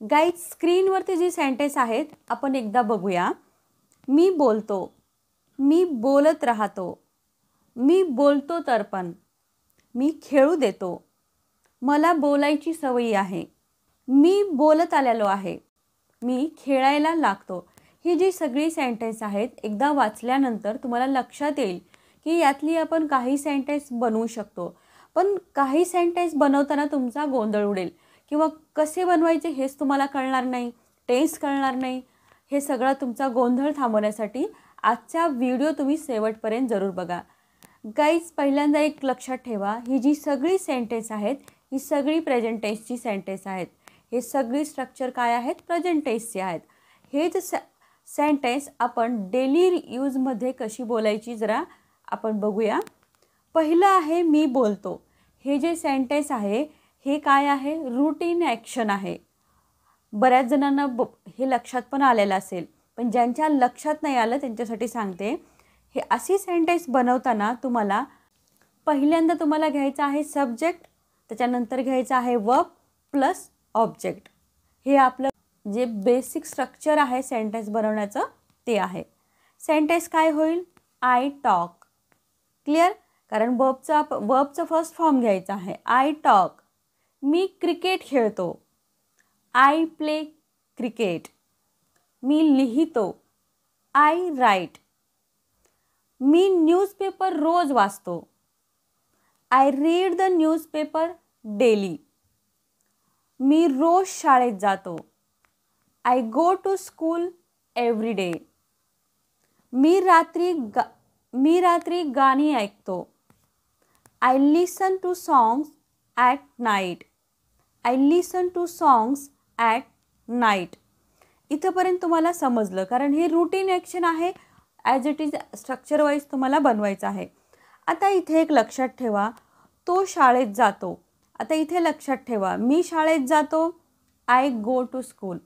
Guys स्क्रीनवरती जी sentence आहेत आपण एकदा बघूया. मी बोलतो, मी बोलत राहतो, मी बोलतो तर पण, मी खेळू देतो, मला बोलायची सवय आहे, मी बोलत आलेलो आहे, मी खेळायला लागतो. ही जी सगळी सेंटेन्स आहेत एकदा वाचल्यानंतर तुम्हाला लक्षात येईल की यातली आपण काही सेंटेन्स बनवू शकतो. पण काही सेंटेन्स बनवताना तुमचा गोंधळ उडेल किंवा कसे बनवायचे हेच तुम्हाला कळणार नाही, टेन्स कळणार नाही. हे सगळा तुमचा गोंधळ थांबवण्यासाठी आजचा व्हिडिओ तुम्ही शेवटपर्यंत जरूर बघा. गाईज पहिल्यांदा एक लक्षात ठेवा, ही जी सगळी सेंटेन्स आहेत ही सगळी प्रेझेंट टेन्सची सेंटेन्स आहेत. हे सगळी स्ट्रक्चर काय आहेत? प्रेझेंट टेन्सचे आहेत. हेच सेंटेन्स आपण डेली यूजमध्ये कशी बोलायची जरा आपण बघूया. पहिलं आहे मी बोलतो. हे जे सेंटेन्स आहे हे काय आहे? रूटीन ॲक्शन आहे. बऱ्याच जणांना हे लक्षात पण आलेलं असेल, पण ज्यांच्या लक्षात नाही आलं त्यांच्यासाठी सांगते. हे अशी सेंटेन्स बनवताना तुम्हाला पहिल्यांदा तुम्हाला घ्यायचं आहे सब्जेक्ट, त्याच्यानंतर घ्यायचं आहे वर्ब प्लस ऑब्जेक्ट. हे आपलं जे बेसिक स्ट्रक्चर आहे सेंटेन्स बनवण्याचं ते आहे. सेंटेन्स काय होईल? I talk. क्लिअर? कारण वर्बचा फर्स्ट फॉर्म घ्यायचा आहे. I talk. मी क्रिकेट खेळतो. I play cricket. मी लिहितो. I write. मी न्यूजपेपर रोज वाचतो. I read the newspaper daily. मी रोज शाळेत जातो. I go to school every day. मी रात्री गाणी ऐकतो. I listen to songs at night. I listen to songs at night. इथंपर्यंत तुम्हाला समजलं, कारण हे रूटीन ॲक्शन आहे. As it is structure wise तुम्हाला बनवायचं आहे. आता इथे एक लक्षात ठेवा, तो शाळेत जातो. आता इथे लक्षात ठेवा, मी शाळेत जातो. I go to school.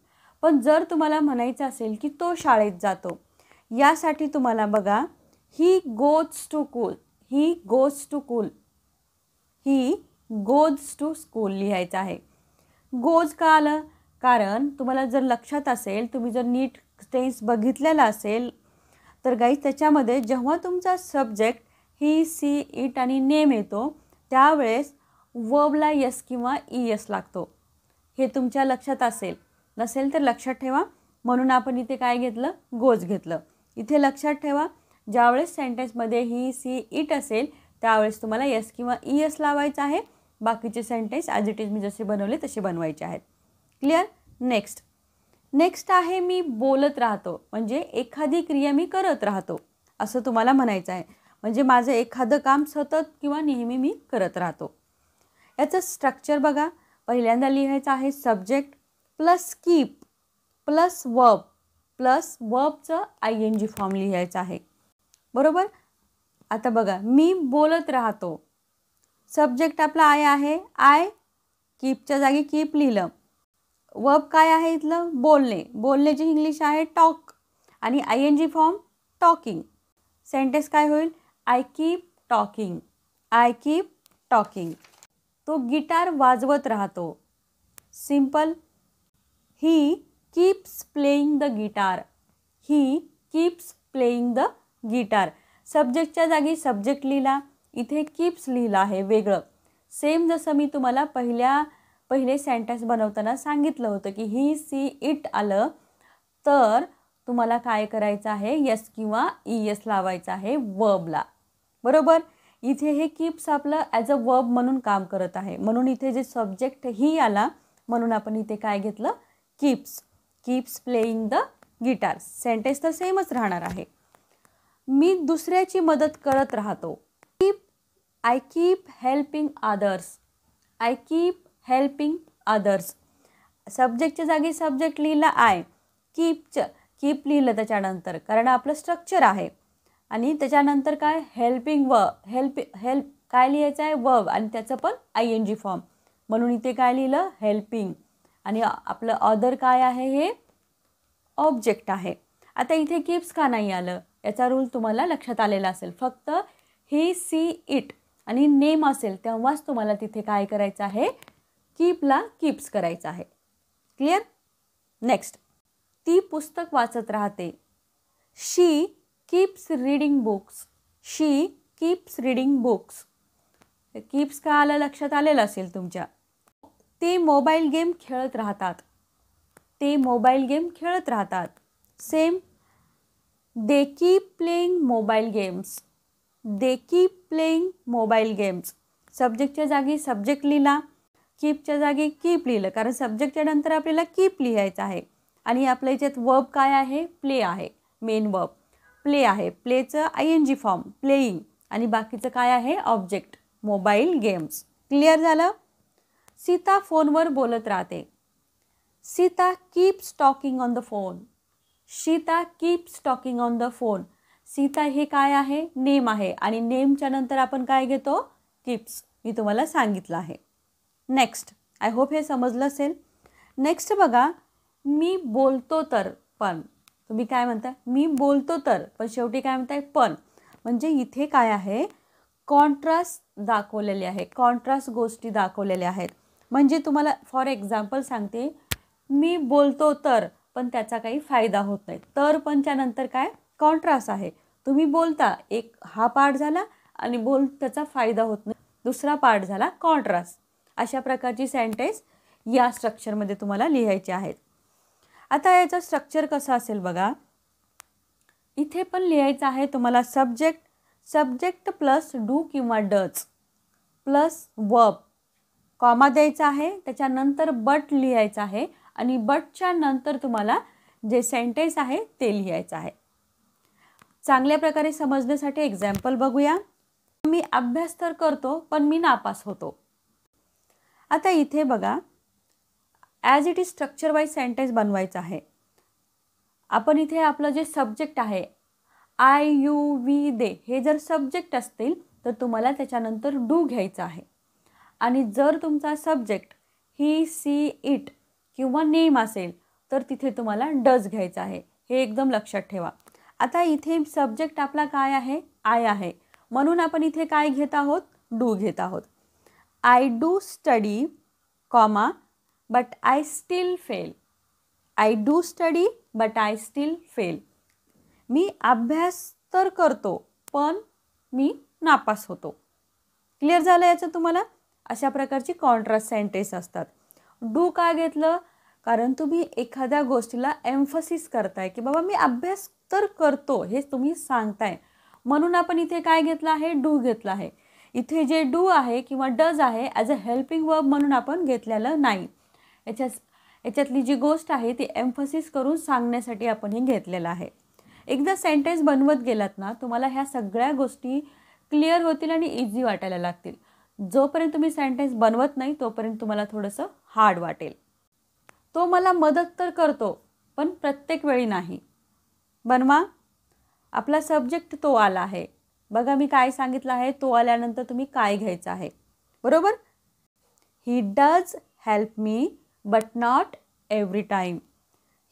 पण जर तुम्हाला म्हणायचं असेल की तो शाळेत जातो, यासाठी तुम्हाला बघा, he goes to school, he goes to school, he goes to school लिहायचं आहे. गोज का आलं? कारण तुम्हाला जर लक्षात असेल, तुम्ही जर नीट टेन्स बघितलेला असेल तर गाईज त्याच्यामध्ये जेव्हा तुमचा सब्जेक्ट ही, सी, इट आणि नेम येतो त्यावेळेस वर्बला यस किंवा ईएस लागतो. हे तुमच्या लक्षात असेल. नसेल तर लक्षात ठेवा. म्हणून आपण इथे काय घेतलं? गोज घेतलं. इथे लक्षात ठेवा, ज्यावेळेस सेंटेन्समध्ये ही, सी, इट असेल त्यावेळेस तुम्हाला यस किंवा ईएस लावायचं आहे. बाकीचे sentence as it is me जसे बनवले तसे बनवायचे आहेत. क्लिअर? नेक्स्ट आहे मी बोलत राहतो. म्हणजे एखादी क्रिया मी करत राहतो असं तुम्हाला म्हणायचं आहे. म्हणजे माझं एखादं काम सतत किंवा नेहमी मी करत राहतो. याचं स्ट्रक्चर बघा. पहिल्यांदा लिहायचं आहे subject plus keep plus verb plus वर्बचं ING फॉर्म लिहायचं आहे. बरोबर? आता बघा, मी बोलत राहतो. सब्जेक्ट आपला आय आहे. आय कीपच्या जागी कीप लिहिलं. वर्ब काय आहे इथलं? बोलणे. बोलण्याची इंग्लिश आहे टॉक आणि ING फॉर्म टॉकिंग. सेंटेन्स काय होईल? I keep talking. I keep talking. तो गिटार वाजवत राहतो. Simple. He keeps playing the guitar. He keeps playing the guitar. सब्जेक्टच्या जागी सब्जेक्ट लिहिला, इथे कीप्स लिहिलं आहे वेगळं. सेम जसं मी तुम्हाला पहिले सेंटेन्स बनवताना सांगितलं होतं की ही, सी, इट आलं तर तुम्हाला काय करायचं आहे? यस किंवा ईएस लावायचं आहे वर्बला. बरोबर? इथे हे कीप्स आपलं ॲज अ वर्ब म्हणून काम करत आहे. म्हणून इथे जे सब्जेक्ट ही आला म्हणून आपण इथे काय घेतलं? Keeps. Keeps playing the guitar. Sentence तर सेमच राहणार आहे. मी दुसऱ्याची मदत करत राहतो. I keep helping others. I keep helping others. सब्जेक्टच्या जागी सब्जेक्ट लिहिला आय. कीप लिहिलं त्याच्यानंतर, कारण आपलं स्ट्रक्चर आहे. आणि त्याच्यानंतर काय? हेल्पिंग हेल्प काय लिहायचं आहे? वर्ब आणि त्याचं पण ING फॉर्म. म्हणून इथे काय लिहिलं? हेल्पिंग. आणि आपलं अदर काय आहे? हे ऑब्जेक्ट आहे. आता इथे कीप्स का नाही आलं? याचा रूल तुम्हाला लक्षात आलेला असेल. फक्त ही, सी, इट आणि नेम असेल तेव्हाच तुम्हाला तिथे काय करायचं आहे? कीपला कीप्स करायचं आहे. क्लिअर? नेक्स्ट, ती पुस्तक वाचत राहते. शी कीप्स रीडिंग बुक्स. शी कीप्स रीडिंग बुक्स. कीप्स का आलं लक्षात आलेलं असेल तुमच्या. ते मोबाईल गेम खेळत राहतात. ते मोबाईल गेम खेळत राहतात. Same, they keep playing mobile games. They keep playing mobile games. सब्जेक्टच्या जागी सब्जेक्ट लिहिला, कीपच्या जागी कीप लिहिलं, कारण सब्जेक्टच्या नंतर आपल्याला कीप लिहायचं आहे. आणि आपल्या याच्यात वर्ब काय आहे? प्ले आहे. मेन वर्ब प्ले आहे. प्लेचं ING फॉर्म प्लेइंग, आणि बाकीचं काय आहे? Object mobile games. क्लिअर झालं? सीता फोनवर बोलत राहते. Sita keeps talking on the phone. Sita keeps talking on the phone. Sita हे काय आहे? नेम आहे, आणि नेमच्या नंतर आपण काय घेतो? कीप्स. मी तुम्हाला सांगितलं आहे. नेक्स्ट, आय होप हे समजलं असेल. नेक्स्ट बघा, मी बोलतो तर पण. तुम्ही काय म्हणता? मी बोलतो तर, पण शेवटी काय म्हणताय? पण. म्हणजे इथे काय आहे? कॉन्ट्रास्ट दाखवलेले आहे. कॉन्ट्रास्ट गोष्टी दाखवलेल्या आहेत. म्हणजे तुम्हाला फॉर एक्झाम्पल सांगते, मी बोलतो तर, पण त्याचा काही फायदा होत नाही. तर पणच्या नंतर काय? कॉन्ट्रास्ट आहे. तुम्ही बोलता, एक हा पार्ट झाला, आणि त्याचा फायदा होत नाही, दुसरा पार्ट झाला कॉन्ट्रास्ट. अशा प्रकारची सेंटेन्स या स्ट्रक्चरमध्ये तुम्हाला लिहायचे आहेत. आता याचं स्ट्रक्चर कसं असेल बघा. इथे पण लिहायचं आहे तुम्हाला सब्जेक्ट, सब्जेक्ट प्लस डू किंवा डज प्लस वर्ब, कॉमा द्यायचा आहे, त्याच्यानंतर बट लिहायचं आहे, आणि बटच्या नंतर तुम्हाला जे सेंटेन्स आहे ते लिहायचं आहे. चांगल्या प्रकारे समजण्यासाठी एक्झाम्पल बघूया. मी अभ्यास तर करतो, पण मी नापास होतो. आता इथे बघा, as it is structure wise sentence बनवायचं आहे. आपण इथे आपलं जे सब्जेक्ट आहे, आय यू वी दे, हे जर सब्जेक्ट असतील तर तुम्हाला त्याच्यानंतर डू घ्यायचं आहे. आणि जर तुमचा सब्जेक्ट ही सी इट किंवा नेम असेल तर तिथे तुम्हाला डज घ्यायचं आहे. हे एकदम लक्षात ठेवा. आता इथे सब्जेक्ट आपला काय आहे? आय आहे, म्हणून आपण इथे काय घेत आहोत? डू घेत आहोत. I do study, comma, but I still fail. I do study but I still fail. मी अभ्यास तर करतो, पण मी नापास होतो. क्लिअर झालं याचं तुम्हाला? अशा प्रकारची कॉन्ट्रास्ट सेंटेन्स असतात. डू का घेतलं? कारण तुम्ही एखाद्या गोष्टीला एम्फसिस करताय की बाबा मी अभ्यास तर करतो, हे तुम्ही सांगताय, म्हणून आपण इथे काय घेतलं आहे? डू घेतलं आहे. इथे जे डू आहे किंवा डज आहे ॲज अ हेल्पिंग वर्ब म्हणून आपण घेतलेलं नाही. याच्यातली जी गोष्ट आहे ती एम्फसिस करून सांगण्यासाठी आपण हे घेतलेलं आहे. एकदा सेंटेन्स बनवत गेलात ना, तुम्हाला ह्या सगळ्या गोष्टी क्लिअर होतील आणि इझी वाटायला लागतील. जोपर्यंत तुम्ही सेंटेन्स बनवत नाही तोपर्यंत तुम्हाला थोडंसं हार्ड वाटेल. तो मला मदत तर करतो, पण प्रत्येक वेळी नाही. बनवा. आपला सब्जेक्ट तो आला आहे. बघा मी काय सांगितलं आहे, तो आल्यानंतर तुम्ही काय घ्यायचं आहे, बरोबर? He does help me but not every time.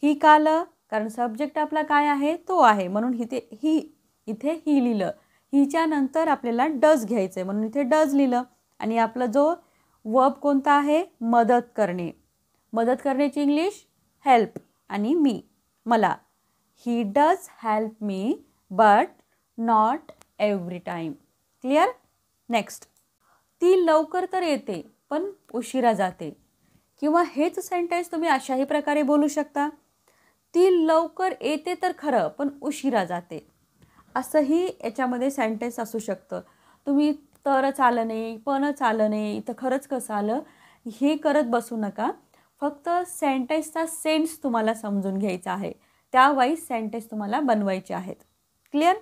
He का आलं? कारण सब्जेक्ट आपला काय आहे? तो आहे, म्हणून इथे ही लिहिलं. हिच्या नंतर आपल्याला डज घ्यायचं आहे, म्हणून इथे डज लिहिलं. आणि आपला जो वर्ब कोणता आहे? मदत करणे. मदत करण्याची इंग्लिश हेल्प, आणि मी, मला. ही does help me but not every time. Clear? Next, ती लवकर तर येते पण उशिरा जाते. किंवा हेच सेंटेन्स तुम्ही अशाही प्रकारे बोलू शकता, ती लवकर येते तर खरं पण उशिरा जाते. असंही याच्यामध्ये सेंटेन्स असू शकतं. तुम्ही तरच आलं नाही, पणच आलं नाही, इथं खरंच कसं आलं हे करत बसू नका. फक्त सेंटेन्सचा सेन्स तुम्हाला समजून घ्यायचा आहे, त्यावाईज सेंटेन्स तुम्हाला बनवायचे आहेत. क्लिअर?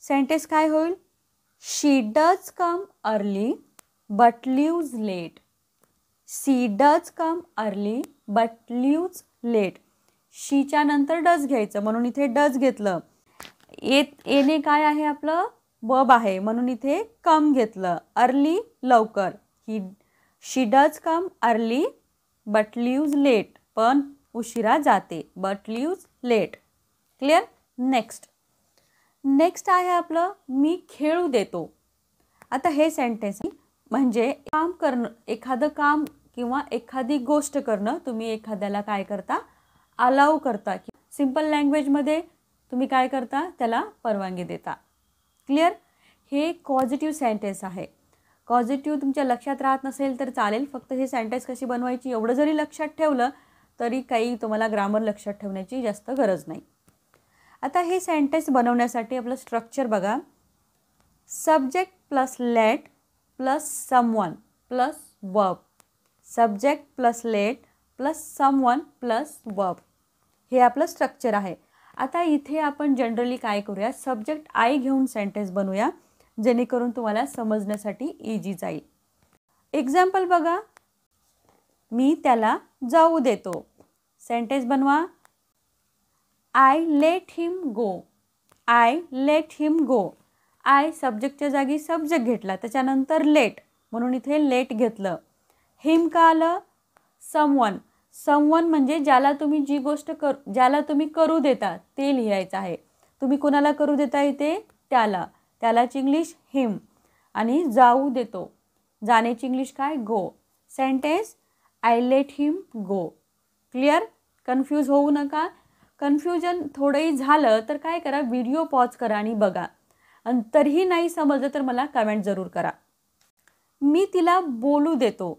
सेंटेन्स काय होईल? She does come early but leaves late. She does come early but leaves late. शीच्या नंतर डज घ्यायचं, म्हणून इथे डज घेतलं. येणे काय आहे? आपलं वर्ब आहे, म्हणून इथे कम घेतलं. अर्ली लवकर. She does come early but leaves late, पण उशिरा जाते. But leaves late. Clear? Next आहे आपलं मी खेळू देतो. आता हे सेंटेन्स म्हणजे काम करणं, एखादं काम किंवा एखादी गोष्ट करणं. तुम्ही एखाद्याला काय करता? अलाव करता की सिंपल लँग्वेजमध्ये तुम्ही काय करता, त्याला परवानगी देता. क्लिअर? हे पॉझिटिव्ह सेंटेन्स आहे. पॉझिटिव्ह तुमच्या लक्षात राहत नसेल तर चालेल, फक्त हे सेंटेन्स कशी बनवायची एवढं जरी लक्षात ठेवलं तरी काही तुम्हाला ग्रामर लक्षात ठेवण्याची जास्त गरज नाही. आता हे सेंटेन्स बनवण्यासाठी आपलं स्ट्रक्चर बघा. Subject plus late plus someone plus verb. Subject plus late plus someone plus verb, हे आपलं स्ट्रक्चर आहे. आता इथे आपण जनरली काय करूया, सब्जेक्ट आय घेऊन सेंटेन्स बनवूया, जेणेकरून तुम्हाला समजण्यासाठी इजी जाईल. एक्झाम्पल बघा. मी त्याला जाऊ देतो. सेंटेन्स बनवा. I let him go. I let him go. I सब्जेक्टच्या जागी सब्जेक्ट घेतला, त्याच्यानंतर लेट म्हणून इथे लेट घेतलं. हिम का आलं? समवन. समवन म्हणजे ज्याला तुम्ही जी गोष्ट ज्याला तुम्ही करू देता ते लिहायचं आहे. तुम्ही कोणाला करू देता इथे? त्याला. त्यालाची इंग्लिश हिम. आणि जाऊ देतो, जाण्याची इंग्लिश काय? Go. Sentence I let him go. Clear? Confuse होऊ नका. कन्फ्युजन थोडंही झालं तर काय करा, व्हिडिओ पॉज करा आणि बघा. आणि तरीही नाही समजलं तर मला कमेंट जरूर करा. मी तिला बोलू देतो.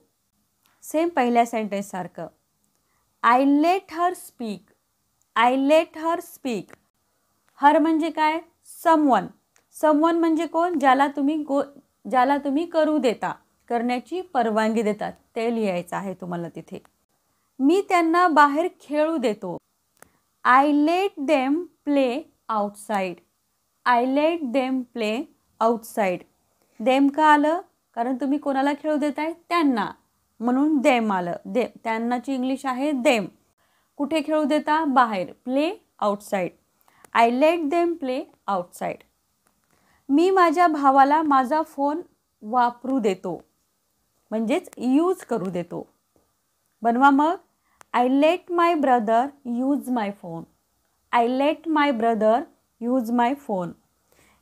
सेम पहिल्या सेंटेन्ससारखं. I let her speak. I let her speak. Her म्हणजे काय? समवन. समवन म्हणजे कोण? ज्याला तुम्ही करू देता, करण्याची परवानगी देतात, ते लिहायचं आहे तुम्हाला तिथे. मी त्यांना बाहेर खेळू देतो. I let them play outside. I let them play outside. Them का आलं? कारण तुम्ही कोणाला खेळू देताय? त्यांना, म्हणून देम आलं. त्यांनाची इंग्लिश आहे देम. कुठे खेळू देता? बाहेर. Play outside. I let them play outside. मी माझ्या भावाला माझा फोन वापरू देतो, म्हणजेच यूज करू देतो. बनवा मग. I let my brother use my phone. I let my brother use my phone.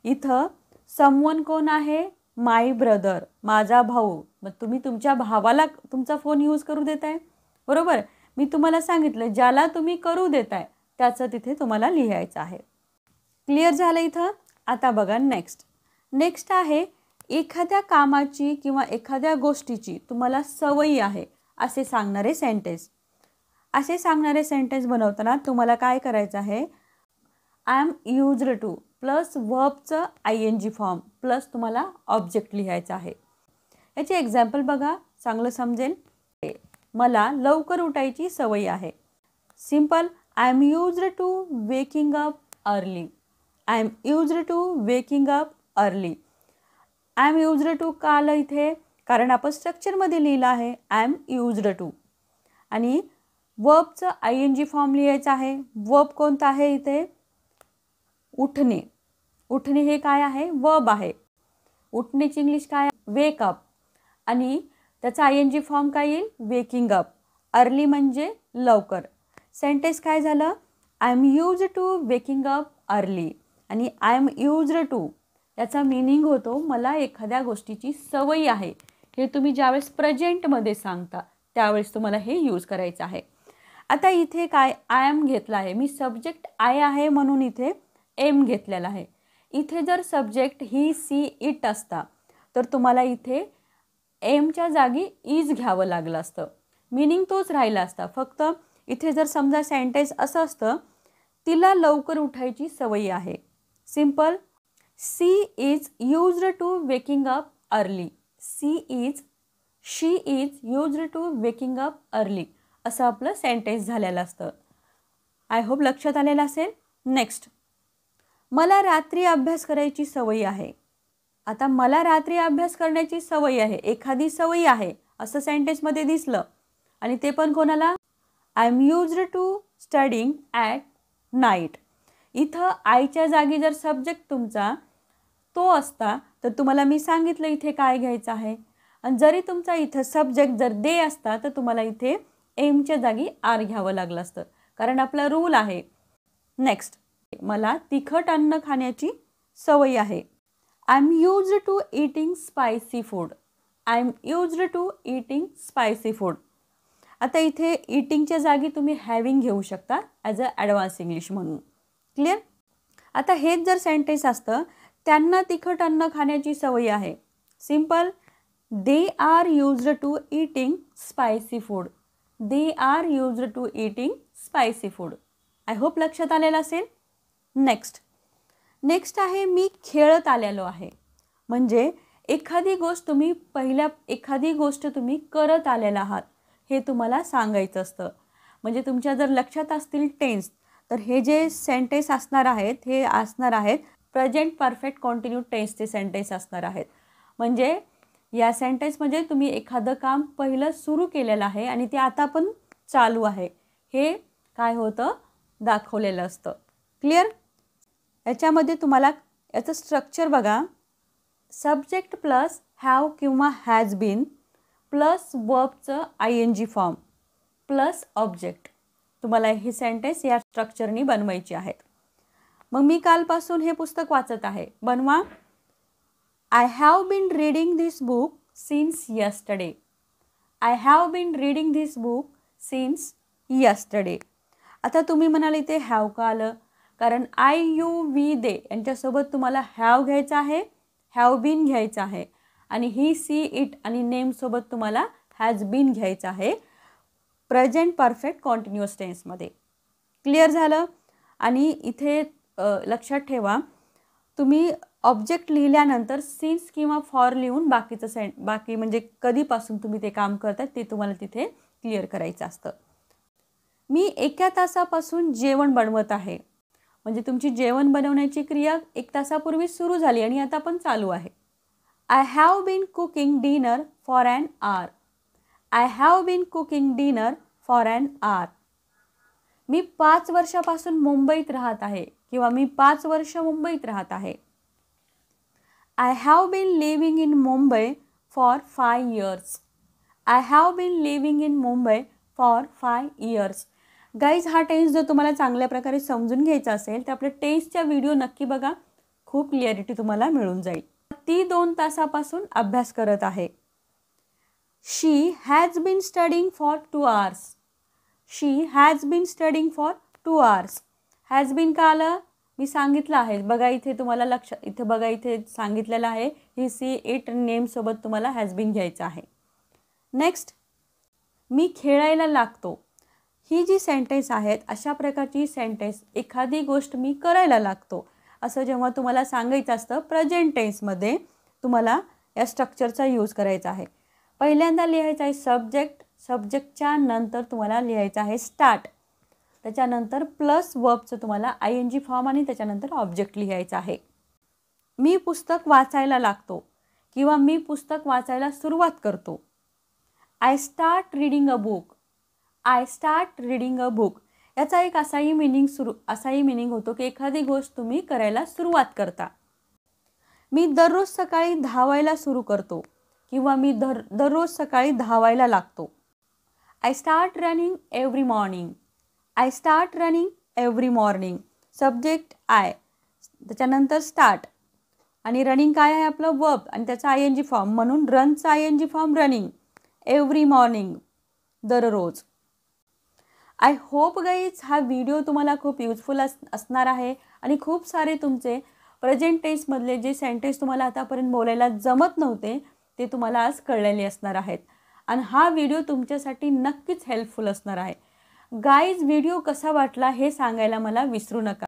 इथं समवन कोण आहे? माय ब्रदर, माझा भाऊ. मग तुम्ही तुमच्या भावाला तुमचा फोन यूज करू देताय, बरोबर? मी तुम्हाला सांगितलं ज्याला तुम्ही करू देताय त्याचं तिथे तुम्हाला लिहायचं आहे. क्लिअर झालं इथं? आता बघा नेक्स्ट आहे एखाद्या कामाची किंवा एखाद्या गोष्टीची तुम्हाला सवयी आहे असे सांगणारे सेंटेन्स. असे सांगणारे सेंटेन्स बनवताना तुम्हाला काय करायचं आहे? I am used to plus वर्बचं ING फॉर्म प्लस तुम्हाला ऑब्जेक्ट लिहायचं आहे. याचे एक्झाम्पल बघा, चांगलं समजेल. मला लवकर उठायची सवय आहे. Simple. I am used to waking up early. I am used to waking up early. I am used to का आलं इथे? कारण आपण स्ट्रक्चरमध्ये लिहिलं आहे आय एम यूज्ड टू. आणि वर्बचं ING फॉर्म लिहायचं आहे. वर्ब कोणता आहे इथे? उठणे. उठणे हे काय आहे? वर्ब आहे. उठण्याची इंग्लिश काय? Wake up. आणि त्याचा ING फॉर्म काय येईल? Waking up. अर्ली म्हणजे लवकर. सेंटेन्स काय झालं? I am used to waking up early. आणि आय एम यूज्ड टू याचा मीनिंग होतो मला एखाद्या गोष्टीची सवय आहे. हे तुम्ही ज्यावेळेस प्रेझेंटमध्ये सांगता त्यावेळेस तुम्हाला हे यूज करायचं आहे. आता इथे काय? आय एम घेतला आहे. मी सब्जेक्ट आय आहे म्हणून इथे एम घेतलेला आहे. इथे जर सब्जेक्ट ही, सी, इट असता तर तुम्हाला इथे एमच्या जागी इज घ्यावं लागलं असतं. मीनिंग तोच राहिला असता. फक्त इथे जर समजा सेंटेन्स असं असतं, तिला लवकर उठायची सवय आहे. Simple. She is used to waking up early. She is used to waking up early असं आपलं सेंटेन्स झालेलं असतं. आय होप लक्षात आलेलं असेल. नेक्स्ट. मला रात्री अभ्यास करायची सवय आहे. आता मला रात्री अभ्यास करण्याची सवय आहे, एखादी सवय आहे असं सेंटेन्समध्ये दिसलं आणि ते पण कोणाला? I am used to studying at night. इथं आयच्या जागी जर सब्जेक्ट तुमचा तो असता तर तुम्हाला मी सांगितलं इथे काय घ्यायचं आहे. आणि जरी तुमचा इथं सब्जेक्ट जर दे असता तर तुम्हाला इथे एमच्या जागी आर घ्यावं लागलं असतं, कारण आपला रूल आहे. नेक्स्ट. मला तिखट अन्न खाण्याची सवय आहे. I am used to eating spicy food. I am used to eating spicy food. आता इथे ईटिंगच्या जागी तुम्ही हॅविंग घेऊ शकता ॲज अ ॲडव्हान्स इंग्लिश म्हणून. क्लिअर? आता हेच जर सेंटेन्स असतं, त्यांना तिखट अन्न खाण्याची सवय आहे. Simple, they are used to eating spicy food. They are used to eating spicy food. I hope लक्षात आलेलं असेल. नेक्स्ट आहे मी खेळत आलेलो आहे. म्हणजे एखादी गोष्ट तुम्ही करत आलेला आहात हे तुम्हाला सांगायचं असतं. म्हणजे तुमच्या जर लक्षात असतील टेन्स, तर हे जे सेंटेन्स असणार आहेत हे असणार आहेत प्रेझेंट परफेक्ट कंटिन्यू टेन्सचे सेंटेन्स असणार आहेत. म्हणजे या सेंटेन्समध्ये तुम्ही एखादं काम पहिलं सुरू केलेलं आहे आणि ते आता पण चालू आहे हे काय होतं दाखवलेलं असतं. क्लिअर? याच्यामध्ये तुम्हाला याचं स्ट्रक्चर बघा. सब्जेक्ट प्लस हॅव किंवा हॅज बीन प्लस वर्बचं ING फॉर्म प्लस ऑब्जेक्ट. तुम्हाला हे सेंटेन्स या स्ट्रक्चरनी बनवायची आहेत. मग मी कालपासून हे पुस्तक वाचत आहे. बनवा. I have been reading this book since yesterday. I have been reading this book since yesterday. आता तुम्ही म्हणाल इथे हॅव का आलं? कारण IUV दे यांच्यासोबत तुम्हाला हॅव घ्यायचं आहे, हॅव बीन घ्यायचं आहे आणि ही सी इट आणि नेमसोबत तुम्हाला हॅज बीन घ्यायचं आहे प्रेझेंट परफेक्ट कॉन्टिन्युअस टेन्समध्ये. क्लिअर झालं? आणि इथे लक्षात ठेवा, तुम्ही ऑब्जेक्ट लिहिल्यानंतर सिन्स किंवा फॉर लिहून बाकी म्हणजे कधीपासून तुम्ही ते काम करतात ते तुम्हाला तिथे क्लिअर करायचं असतं. मी 1 तासापासून जेवण बनवत आहे. म्हणजे तुमची जेवण बनवण्याची क्रिया 1 तासापूर्वी सुरू झाली आणि आता पण चालू आहे. I have been cooking dinner for an hour. I have been cooking dinner for an hour. मी 5 वर्षापासून मुंबईत राहत आहे किंवा मी 5 वर्ष मुंबईत राहत आहे. I have been living in Mumbai for 5 years. I have been living in Mumbai for 5 years. Guys, हा टेन्स जर तुम्हाला चांगल्या प्रकारे समजून घ्यायचा असेल तर आपल्या टेन्सच्या व्हिडिओ नक्की बघा. खूप क्लिअरिटी तुम्हाला मिळून जाईल. ती 2 तासापासून अभ्यास करत आहे. She has been studying for 2 hours. She has been studying for 2 hours. Has been का आलं? मी सांगितलं आहे बघा इथे तुम्हाला इथे बघा इथे सांगितलेलं आहे ही सी इट नेमसोबत तुम्हाला हॅज बीन घ्यायचं आहे. नेक्स्ट, मी खेळायला लागतो. ही जी सेंटेन्स आहेत अशा प्रकारची सेंटेन्स एखादी गोष्ट मी करायला लागतो असं जेव्हा तुम्हाला सांगायचं असतं प्रेझेंट टेन्समध्ये तुम्हाला या स्ट्रक्चरचा यूज करायचा आहे. पहिल्यांदा लिहायचं आहे सब्जेक्ट. सब्जेक्टच्या नंतर तुम्हाला लिहायचं आहे स्टार्ट. त्याच्यानंतर प्लस वर्बचं तुम्हाला ING फॉर्म आणि त्याच्यानंतर ऑब्जेक्ट लिहायचं आहे. मी पुस्तक वाचायला लागतो किंवा मी पुस्तक वाचायला सुरुवात करतो. I start reading a book. I start reading a book. याचा एक असाही मिनिंग होतो की एखादी गोष्ट तुम्ही करायला सुरुवात करता. मी दररोज सकाळी धावायला सुरू करतो किंवा मी दररोज सकाळी धावायला लागतो. I start running every morning. I start running every morning. Subject I, त्याच्यानंतर स्टार्ट आणि रनिंग काय आहे आपलं वर्ब आणि त्याचा ING फॉर्म म्हणून रनचा ING form running. Every morning दररोज. आय होप गाईज हा व्हिडिओ तुम्हाला खूप युजफुल असणार आहे आणि खूप सारे तुमचे प्रेझेंट टेन्समधले जे सेंटेन्स तुम्हाला आतापर्यंत बोलायला जमत नव्हते ते तुम्हाला आज कळलेले असणार आहेत आणि हा व्हिडिओ तुमच्यासाठी नक्कीच हेल्पफुल असणार आहे. गाईज, व्हिडिओ कसा वाटला हे सांगायला मला विसरू नका.